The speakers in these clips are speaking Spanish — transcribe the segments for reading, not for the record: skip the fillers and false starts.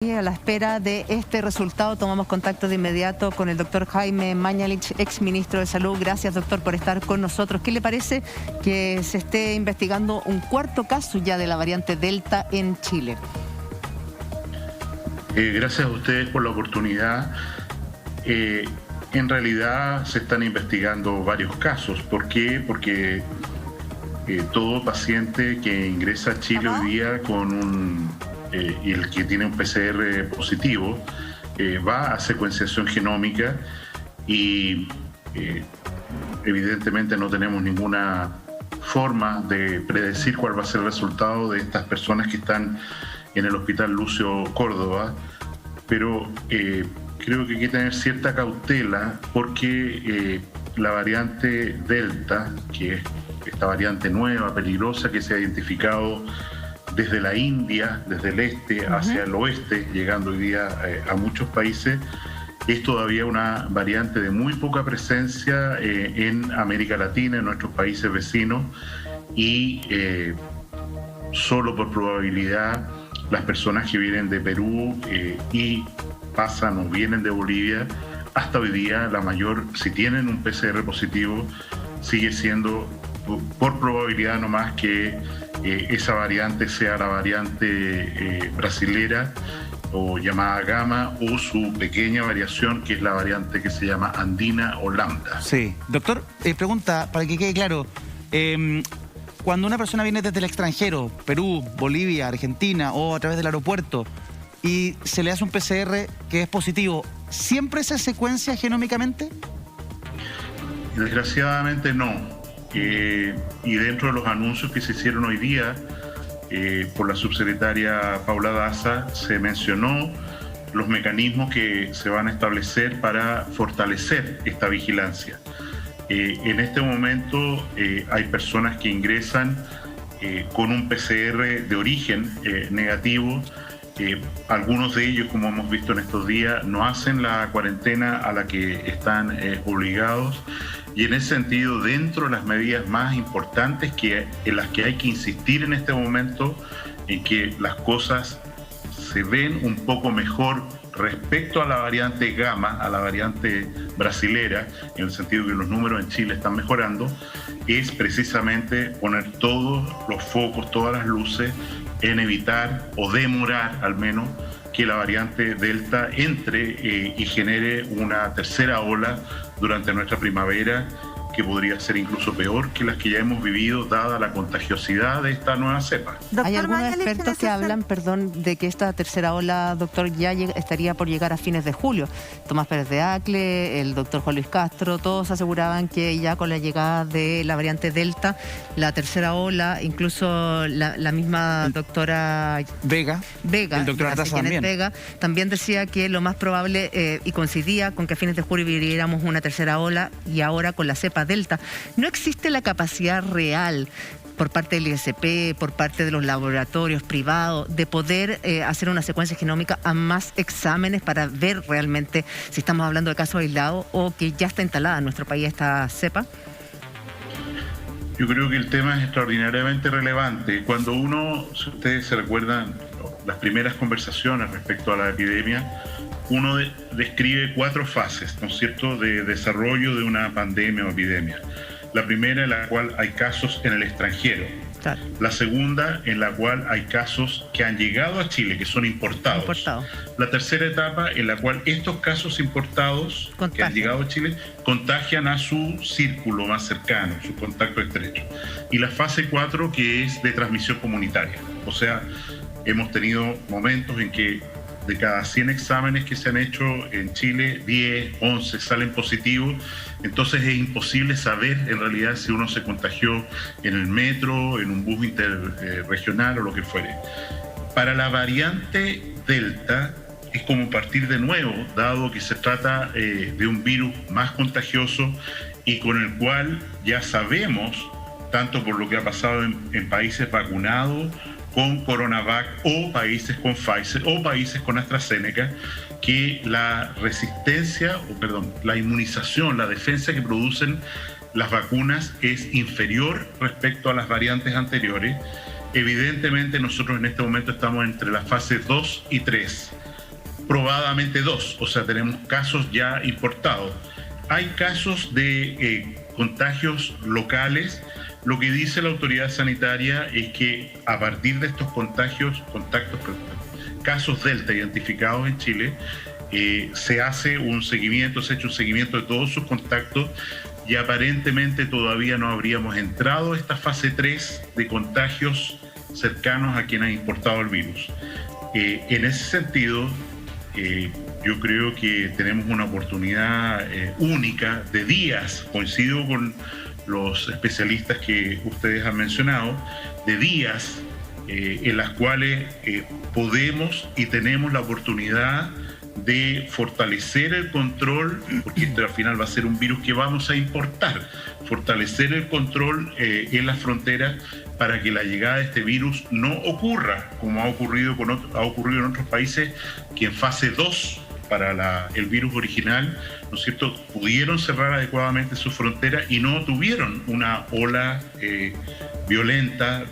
Y a la espera de este resultado tomamos contacto de inmediato con el doctor Jaime Mañalich, ex ministro de Salud. Gracias, doctor, por estar con nosotros. ¿Qué le parece que se esté investigando un cuarto caso ya de la variante Delta en Chile? Gracias a ustedes por la oportunidad. En realidad se están investigando varios casos. ¿Por qué? Porque todo paciente que ingresa a Chile hoy día con y el que tiene un PCR positivo va a secuenciación genómica y evidentemente no tenemos ninguna forma de predecir cuál va a ser el resultado de estas personas que están en el Hospital Lucio Córdoba, pero creo que hay que tener cierta cautela porque la variante Delta, que es esta variante nueva, peligrosa, que se ha identificado desde la India, desde el este hacia el oeste, llegando hoy día a muchos países, es todavía una variante de muy poca presencia en América Latina, en nuestros países vecinos, y solo por probabilidad las personas que vienen de Perú y pasan o vienen de Bolivia, hasta hoy día la mayor, si tienen un PCR positivo, sigue siendo por probabilidad nomás que esa variante sea la variante brasilera o llamada Gamma, o su pequeña variación que es la variante que se llama andina o lambda. Sí. Doctor, pregunta para que quede claro, cuando una persona viene desde el extranjero, Perú, Bolivia, Argentina o a través del aeropuerto y se le hace un PCR que es positivo, ¿siempre se secuencia genómicamente? Desgraciadamente no. Y dentro de los anuncios que se hicieron hoy día por la subsecretaria Paula Daza se mencionó los mecanismos que se van a establecer para fortalecer esta vigilancia. En este momento hay personas que ingresan con un PCR de origen negativo. Algunos de ellos, como hemos visto en estos días, no hacen la cuarentena a la que están obligados. Y en ese sentido, dentro de las medidas más importantes en las que hay que insistir en este momento, en que las cosas se ven un poco mejor respecto a la variante Gamma, a la variante brasilera, en el sentido que los números en Chile están mejorando, es precisamente poner todos los focos, todas las luces en evitar o demorar al menos que la variante Delta entre y genere una tercera ola durante nuestra primavera, que podría ser incluso peor que las que ya hemos vivido, dada la contagiosidad de esta nueva cepa. Hay algunos expertos que hablan, de que esta tercera ola, doctor, ya estaría por llegar a fines de julio. Tomás Pérez de Acle, el doctor Juan Luis Castro, todos aseguraban que ya con la llegada de la variante Delta, la tercera ola, incluso la misma doctora Vega, el doctor Artaza también. Vega, también decía que lo más probable, y coincidía con que a fines de julio viviéramos una tercera ola, y ahora con la cepa Delta. ¿No existe la capacidad real por parte del ISP, por parte de los laboratorios privados, de poder hacer una secuencia genómica a más exámenes para ver realmente si estamos hablando de casos aislados o que ya está instalada en nuestro país esta cepa? Yo creo que el tema es extraordinariamente relevante. Cuando uno, si ustedes se recuerdan, las primeras conversaciones respecto a la epidemia, uno describe 4 fases, ¿no es cierto?, de desarrollo de una pandemia o epidemia. La primera, en la cual hay casos en el extranjero. Claro. La segunda, en la cual hay casos que han llegado a Chile, que son importados. La tercera etapa, en la cual estos casos importados que han llegado a Chile contagian a su círculo más cercano, su contacto estrecho. Y la fase 4, que es de transmisión comunitaria. O sea, hemos tenido momentos en que de cada 100 exámenes que se han hecho en Chile, 10, 11 salen positivos. Entonces es imposible saber en realidad si uno se contagió en el metro, en un bus interregional o lo que fuere. Para la variante Delta es como partir de nuevo, dado que se trata de un virus más contagioso y con el cual ya sabemos, tanto por lo que ha pasado en países vacunados con Coronavac, o países con Pfizer, o países con AstraZeneca, que la la inmunización, la defensa que producen las vacunas es inferior respecto a las variantes anteriores. Evidentemente nosotros en este momento estamos entre las fases 2 y 3. probadamente 2, o sea, tenemos casos ya importados. Hay casos de contagios locales. Lo que dice la autoridad sanitaria es que a partir de estos casos Delta identificados en Chile, se ha hecho un seguimiento de todos sus contactos y aparentemente todavía no habríamos entrado a esta fase 3 de contagios cercanos a quien ha importado el virus. En ese sentido, yo creo que tenemos una oportunidad única de días, coincido con los especialistas que ustedes han mencionado, de días en las cuales podemos y tenemos la oportunidad de fortalecer el control, porque esto al final va a ser un virus que vamos a importar, fortalecer el control en las fronteras para que la llegada de este virus no ocurra, como ha ocurrido en otros países que en fase 2 para el virus original, ¿no es cierto?, pudieron cerrar adecuadamente sus fronteras y no tuvieron una ola violenta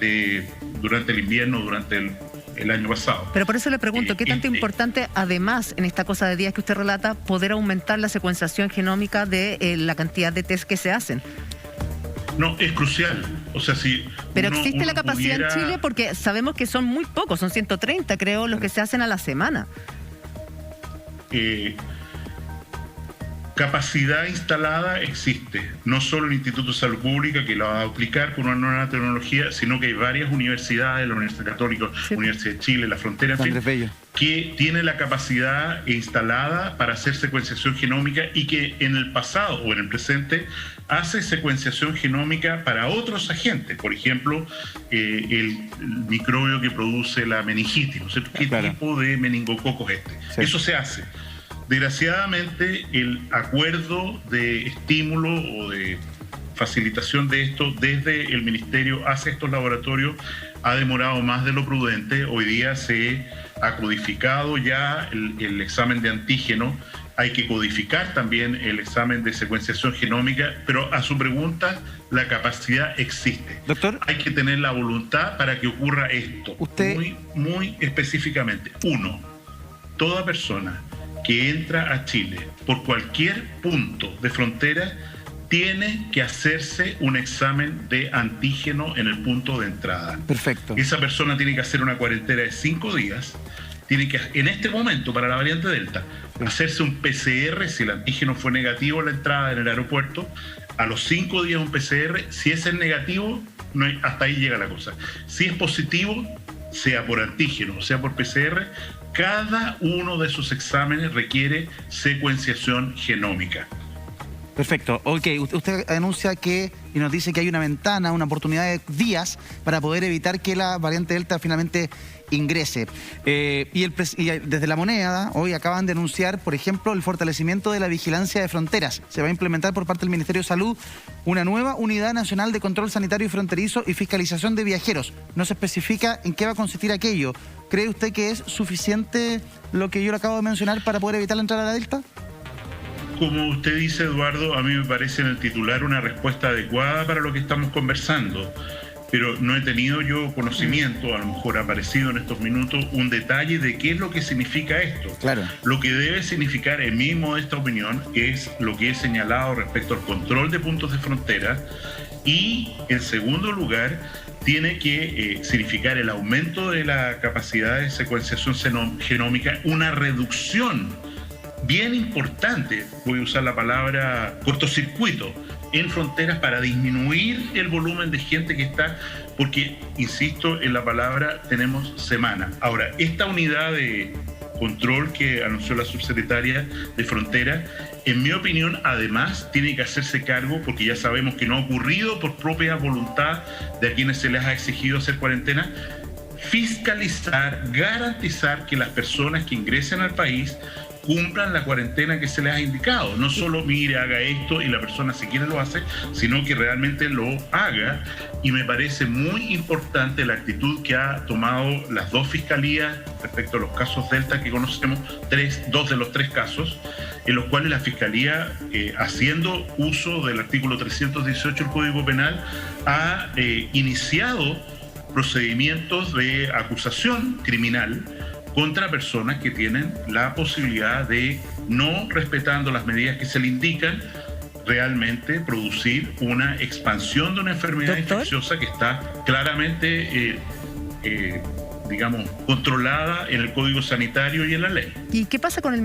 durante el invierno, durante el año pasado. Pero por eso le pregunto, ¿qué tanto importante, además, en esta cosa de días que usted relata, poder aumentar la secuenciación genómica de la cantidad de test que se hacen? No, es crucial. O sea, si pero existe la capacidad en Chile, porque sabemos que son muy pocos, son 130, creo, los que se hacen a la semana. Capacidad instalada existe, no solo el Instituto de Salud Pública, que lo va a aplicar con una nueva tecnología, sino que hay varias universidades, la Universidad Católica, sí, Universidad de Chile, La Frontera, en fin, que tiene la capacidad instalada para hacer secuenciación genómica y que en el pasado o en el presente hace secuenciación genómica para otros agentes, por ejemplo, el microbio que produce la meningitis, ¿no sé qué tipo de meningococo es este? Sí. Eso se hace. Desgraciadamente, el acuerdo de estímulo o de facilitación de esto desde el Ministerio hacia estos laboratorios ha demorado más de lo prudente. Hoy día se ha codificado ya el examen de antígeno. Hay que codificar también el examen de secuenciación genómica, pero a su pregunta, la capacidad existe. Doctor, hay que tener la voluntad para que ocurra esto. Usted... muy específicamente. 1. Toda persona que entra a Chile por cualquier punto de frontera tiene que hacerse un examen de antígeno en el punto de entrada. Perfecto. Esa persona tiene que hacer una cuarentena de 5 días, tiene que, en este momento, para la variante Delta, hacerse un PCR si el antígeno fue negativo a la entrada en el aeropuerto, a los 5 días un PCR, si ese es negativo, no hay, hasta ahí llega la cosa. Si es positivo, sea por antígeno, sea por PCR, cada uno de esos exámenes requiere secuenciación genómica. Perfecto. Ok, usted anuncia que y nos dice que hay una ventana, una oportunidad de días para poder evitar que la variante Delta finalmente ingrese. Y desde La Moneda hoy acaban de anunciar, por ejemplo, el fortalecimiento de la vigilancia de fronteras. Se va a implementar por parte del Ministerio de Salud una nueva Unidad Nacional de Control Sanitario y Fronterizo y Fiscalización de Viajeros. No se especifica en qué va a consistir aquello. ¿Cree usted que es suficiente lo que yo le acabo de mencionar para poder evitar la entrada a la Delta? Como usted dice, Eduardo, a mí me parece en el titular una respuesta adecuada para lo que estamos conversando, pero no he tenido yo conocimiento, a lo mejor ha aparecido en estos minutos, un detalle de qué es lo que significa esto. Claro. Lo que debe significar, en mi modesta opinión, es lo que he señalado respecto al control de puntos de frontera y, en segundo lugar, tiene que significar el aumento de la capacidad de secuenciación genómica, una reducción bien importante, voy a usar la palabra cortocircuito, en fronteras para disminuir el volumen de gente que está, porque, insisto en la palabra, tenemos semana. Ahora, esta unidad de control que anunció la subsecretaria de Frontera, en mi opinión, además, tiene que hacerse cargo, porque ya sabemos que no ha ocurrido por propia voluntad de a quienes se les ha exigido hacer cuarentena, fiscalizar, garantizar que las personas que ingresen al país cumplan la cuarentena que se les ha indicado. No solo mire, haga esto y la persona si quiere lo hace, sino que realmente lo haga. Y me parece muy importante la actitud que ha tomado las dos fiscalías respecto a los casos Delta que conocemos, dos de los tres casos, en los cuales la Fiscalía, haciendo uso del artículo 318 del Código Penal, ha iniciado procedimientos de acusación criminal contra personas que tienen la posibilidad de, no respetando las medidas que se le indican, realmente producir una expansión de una enfermedad infecciosa que está claramente, digamos, controlada en el Código Sanitario y en la ley. ¿Y qué pasa con el